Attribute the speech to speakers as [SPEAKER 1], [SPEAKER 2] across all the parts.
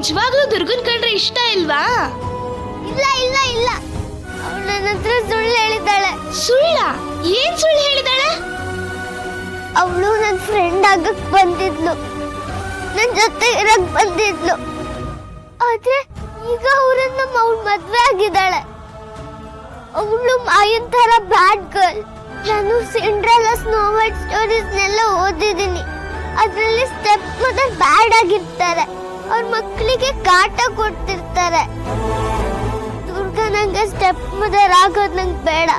[SPEAKER 1] ನಿಜವಾಗ್ಲೂ ದುರ್ಗನ್ ಕಂಡ್ರೆ ಇಷ್ಟ ಇಲ್ವಾ?
[SPEAKER 2] ಇಲ್ಲ ಇಲ್ಲ ಇಲ್ಲ, ಅವಳು ನನ್ನ ಹತ್ರ ಸುಳ್ಳು ಹೇಳಿದ್ದಾಳೆ.
[SPEAKER 1] ಸುಳ್ಳ? ಏನ್ ಸುಳ್ಳು ಹೇಳಿದಾಳೆ?
[SPEAKER 2] ಅವಳು ನನ್ನ ಫ್ರೆಂಡ್ ಆಗಕ್ ಬಂದಿದ್ಲು, ನನ್ನ ಜೊತೆ ಇರಕ್ ಬಂದಿದ್ಲು. ಆದ್ರೆ ಈಗ ಅವರನ್ನ ಅವಳು ಮದ್ವೆ ಆಗಿದ್ದಾಳೆ. ಅವಳು ಮಾಯನ್ ತರ ಬ್ಯಾಡ್ ಗರ್ಲ್. ನಾನು ಸಿಂಡ್ರೆಲಾ, ಸ್ನೋ ವೈಟ್ ಸ್ಟೋರೀಸ್ನೆಲ್ಲ ಓದಿದ್ದೀನಿ. ಅದ್ರಲ್ಲಿ ಸ್ಟೆಪ್ ಮದರ್ ಬ್ಯಾಡ್ ಆಗಿರ್ತಾರೆ, ಅವ್ರ ಮಕ್ಕಳಿಗೆ ಕಾಟ ಕೊಡ್ತಿರ್ತಾರೆ. ದುರ್ಗಾ ನಂಗೆ ಸ್ಟೆಪ್ ಮದರ್ ಆಗೋದ್ ನಂಗೆ ಬೇಡ.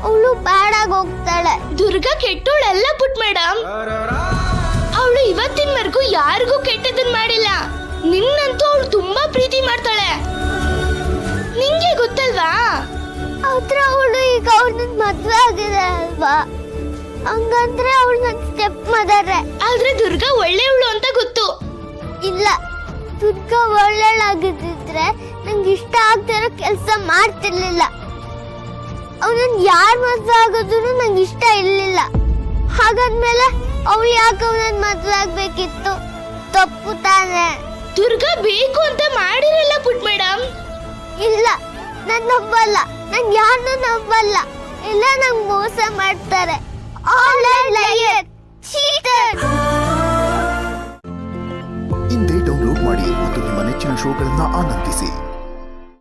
[SPEAKER 2] ಅವಳು ಬ್ಯಾಡ್ ಆಗಿ ಹೋಗ್ತಾಳೆ.
[SPEAKER 1] ದುರ್ಗಾ ಕೆಟ್ಟೋಳಲ್ಲ ಪುಟ್ ಮೇಡಮ್. ಅವಳು ಇವತ್ತಿನವರೆಗೂ ಯಾರಿಗೂ ಕೆಟ್ಟದನ್ ಮಾಡಿಲ್ಲ. ನಿನ್ನಂತೂ ಅವಳು ತುಂಬಾ ಪ್ರೀತಿ ಮಾಡ್ತಾಳೆ, ನಿಂಗೆ ಗೊತ್ತಲ್ವಾ?
[SPEAKER 2] ಆದ್ರೆ ಅವಳು ಈಗ ಅವ್ರನ್ನ ಮದ್ವೆ ಆಗಿದೆ ಅಲ್ವಾ, ಹಂಗಂದ್ರೆ ಅವಳು ನನ್ನ ಸ್ಟೆಪ್ ಮದರೇ.
[SPEAKER 1] ಆದ್ರೆ ದುರ್ಗಾ ಒಳ್ಳೆಯವಳು ಅಂತ ಗೊತ್ತು.
[SPEAKER 2] ಇಲ್ಲ, ದುರ್ಗಾ ಒಳ್ಳೆಳಾಗಿದ್ದಿದ್ರೆ ನಂಗೆ ಇಷ್ಟ ಆಗ್ತಿರೋ ಕೆಲಸ ಮಾಡ್ತಿರ್ಲಿಲ್ಲ. ಅವನನ್ನ ಯಾರು ಮದ್ವೆ ಆಗೋದ್ರು ನಂಗೆ ಇಷ್ಟ ಇರ್ಲಿಲ್ಲ. ಹಾಗಾದ್ಮೇಲೆ ಅವಳು ಯಾಕೆ ಅವನನ್ನ ಮದ್ವೆ ಆಗ್ಬೇಕಿತ್ತು? ತಪ್ಪು ತಾನೆ.
[SPEAKER 1] ದುರ್ಗಾ ಬೇಕು ಅಂತ ಮಾಡಿರಲ್ಲ ಪುಟ್ ಮೇಡಮ್.
[SPEAKER 2] ಇಲ್ಲ, ನಾನ್ ನಂಬಲ್ಲ. ನಾನ್ ಯಾರನ್ನೂ ನಂಬಲ್ಲ. ಎಲ್ಲ ನಂಗೆ ಮೋಸ ಮಾಡ್ತಾರೆ. Online liar, cheater.
[SPEAKER 3] ಇಂದೇ ಡೌನ್ಲೋಡ್ ಮಾಡಿ ಮತ್ತು ನಿಮ್ಮ ನೆಚ್ಚಿನ ಶೋಗಳನ್ನ ಆನಂದಿಸಿ.